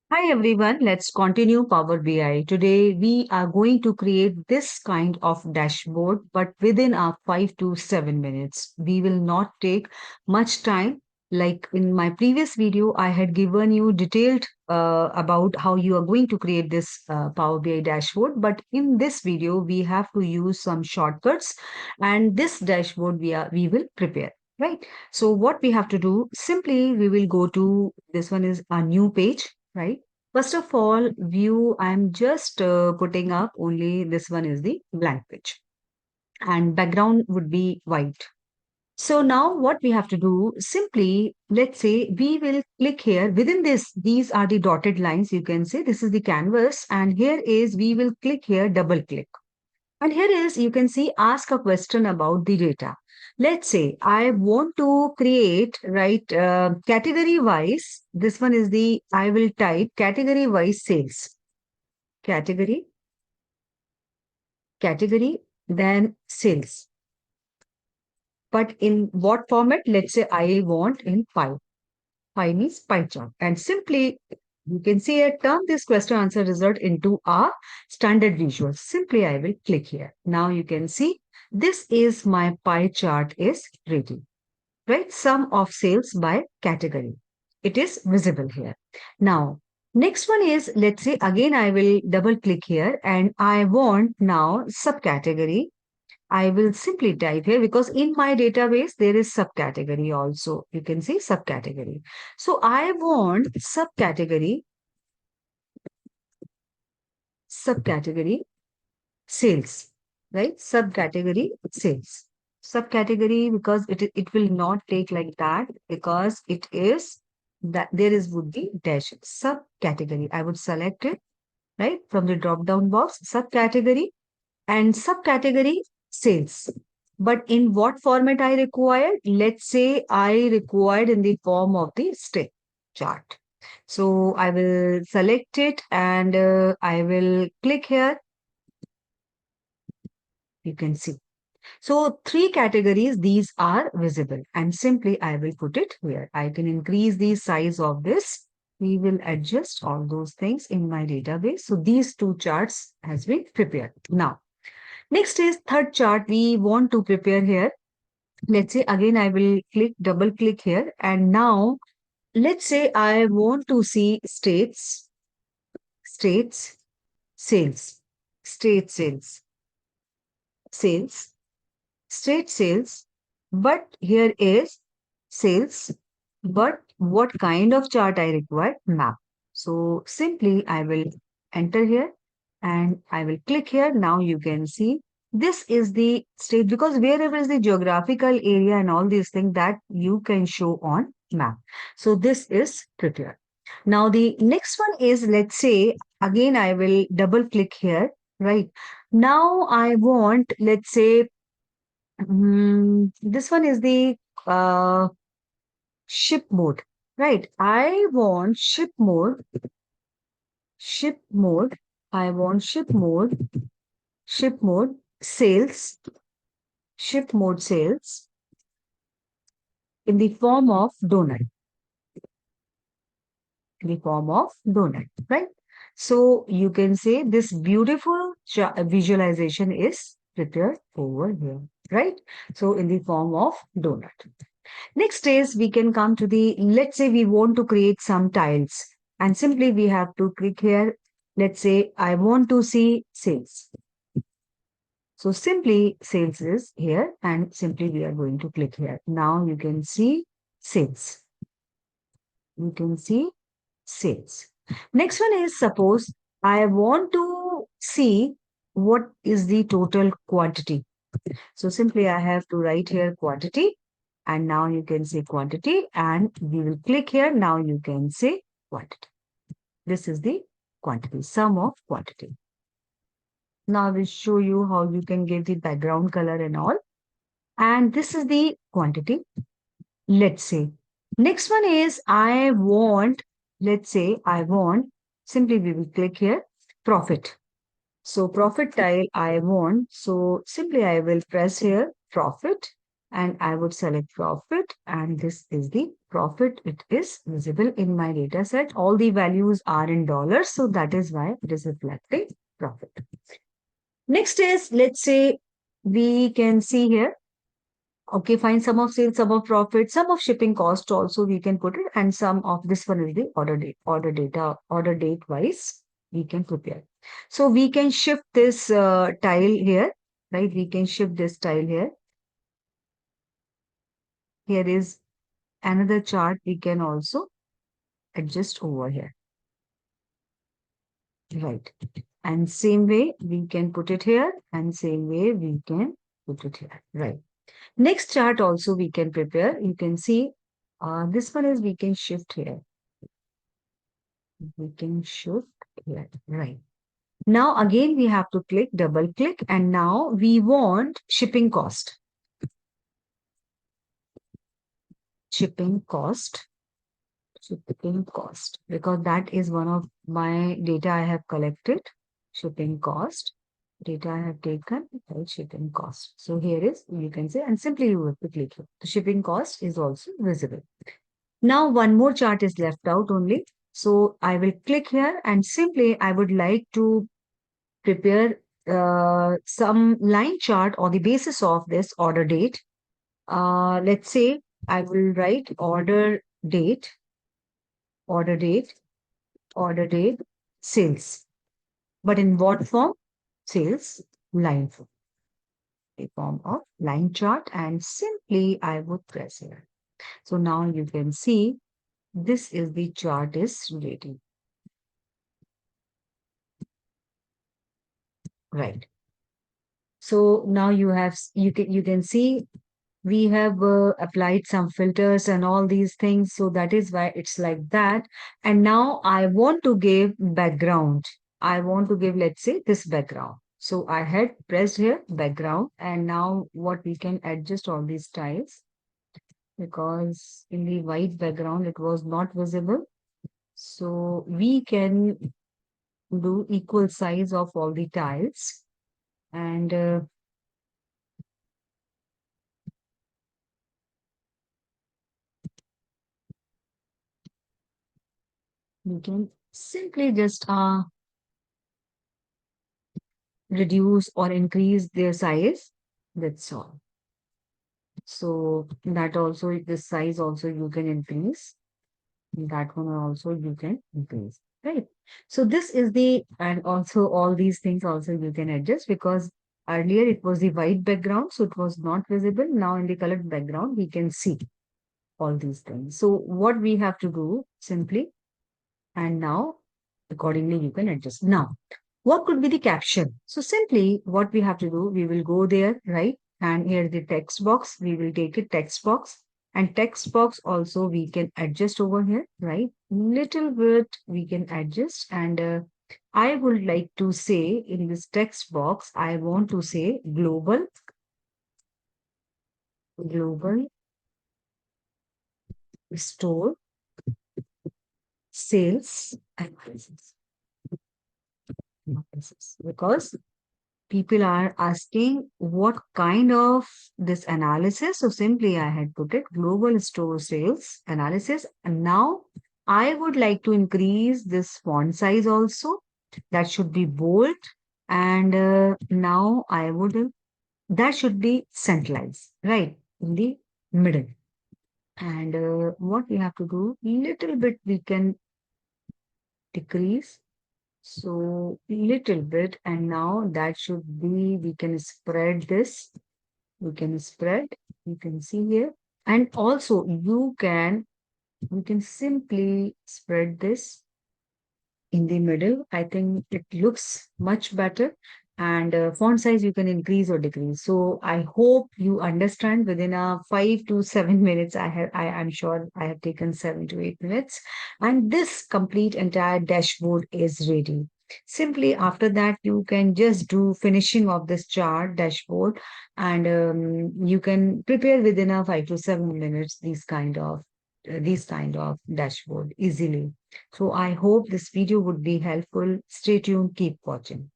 Hi everyone, let's continue Power BI. Today we are going to create this kind of dashboard, but within our 5 to 7 minutes. We will not take much time. Like in my previous video, I had given you detailed about how you are going to create this Power BI dashboard. But in this video, we have to use some shortcuts, and this dashboard we will prepare. Right. So what we have to do simply, we will go to this one is a new page, right? First of all, view, I'm just putting up only this one is the blank page and background would be white. So now what we have to do, simply, let's say we will click here within this, these are the dotted lines. You can say this is the canvas and here is, we will click here, double click. And here is, you can see, ask a question about the data. Let's say I want to create, right, category wise. This one is the, I will type category wise sales. Category, category, then sales. But in what format? Let's say I want in pie. Pie means pie chart. And simply, you can see here, turn this question answer result into a standard visual. Simply, I will click here. Now you can see this is my pie chart is ready, right? Sum of sales by category. It is visible here. Now, next one is, let's say again, I will double click here and I want now subcategory. I will simply type here because in my database, there is subcategory also. You can see subcategory. So I want subcategory sales, right? Subcategory sales. Subcategory because it will not take like that because it is that there is would be dash subcategory. I would select it right from the drop down box subcategory and subcategory sales. But in what format I required? Let's say I required in the form of the stick chart. So I will select it and I will click here. You can see. So three categories, these are visible and simply I will put it here. I can increase the size of this. We will adjust all those things in my database. So these two charts has been prepared. Now, next is third chart we want to prepare here. Let's say again, I will double click here. And now let's say I want to see states, sales, state sales, sales, state sales, but here is sales, but what kind of chart I require? Map. So simply I will enter here and I will click here. Now you can see this is the state because wherever is the geographical area and all these things that you can show on map. So this is prepared. Now the next one is, let's say, again, I will double click here, right? Now I want, let's say, this one is the uh, ship mode, right? I want ship mode, ship mode. I want ship mode, sales, ship mode sales in the form of donut, in the form of donut, right? So you can say this beautiful visualization is prepared over here, right? So in the form of donut. Next is we can come to the, let's say we want to create some tiles and simply we have to click here. Let's say I want to see sales. So simply sales is here and simply we are going to click here. Now you can see sales. You can see sales. Next one is suppose I want to see what is the total quantity. So simply I have to write here quantity and now you can say quantity and we will click here. Now you can say quantity. This is the quantity, sum of quantity. Now I will show you how you can give the background color and all. And this is the quantity. Let's say. Next one is I want, let's say I want, simply we will click here, profit. So profit tile I want. So simply I will press here profit and I would select profit, and this is the profit. It is visible in my data set. All the values are in dollars, so that is why it is reflecting profit. Next is, let's say we can see here, okay, find sum of sales, sum of profit, sum of shipping cost also we can put it, and some of this one is the order date wise we can prepare. So we can shift this tile here, right? We can shift this tile here. Here is another chart we can also adjust over here, right? And same way we can put it here, and same way we can put it here, right? Next chart also we can prepare. You can see this one is we can shift here. We can shift here, right? Now again we have to click, double click, and now we want shipping cost. Shipping cost. Shipping cost. Because that is one of my data I have collected. Shipping cost. Data I have taken, right? Shipping cost. So here is, you can say, and simply you have to click here. The shipping cost is also visible. Now one more chart is left out only. So I will click here, and simply I would like to prepare some line chart on the basis of this order date. Let's say I will write date, order date, order date, sales. But in what form? Sales line form. A form of line chart, and simply I would press here. So now you can see this is the chart is ready. Right. So now you can see we have applied some filters and all these things. So that is why it's like that. And now I want to give background. I want to give, let's say, this background. So I had pressed here background, and now what we can adjust all these styles, because in the white background it was not visible. So we can do equal size of all the tiles, and we can simply just reduce or increase their size. That's all. So that also, this size also you can increase. That one also you can increase, right? So this is the, and also all these things also you can adjust, because earlier it was the white background, so it was not visible. Now in the colored background, we can see all these things. So what we have to do simply, and now accordingly you can adjust. Now, what could be the caption? So simply what we have to do, we will go there, right? And here the text box, we will take a text box, and text box also we can adjust over here, right? Little bit we can adjust, and I would like to say in this text box, I want to say global store sales analysis. Because people are asking what kind of this analysis. So simply I had put it global store sales analysis. And now I would like to increase this font size also. That should be bold. And now I would, that should be centralized, right? In the middle. And what we have to do, little bit we can decrease, so little bit, and now that should be, we can spread this, we can spread, you can see here. And also you can simply spread this in the middle. I think it looks much better. And font size you can increase or decrease. So I hope you understand within a 5 to 7 minutes. I'm sure I have taken 7 to 8 minutes, and this complete entire dashboard is ready. Simply after that, you can just do finishing of this chart dashboard, and you can prepare within a 5 to 7 minutes these kind of dashboard easily. So I hope this video would be helpful. Stay tuned, keep watching.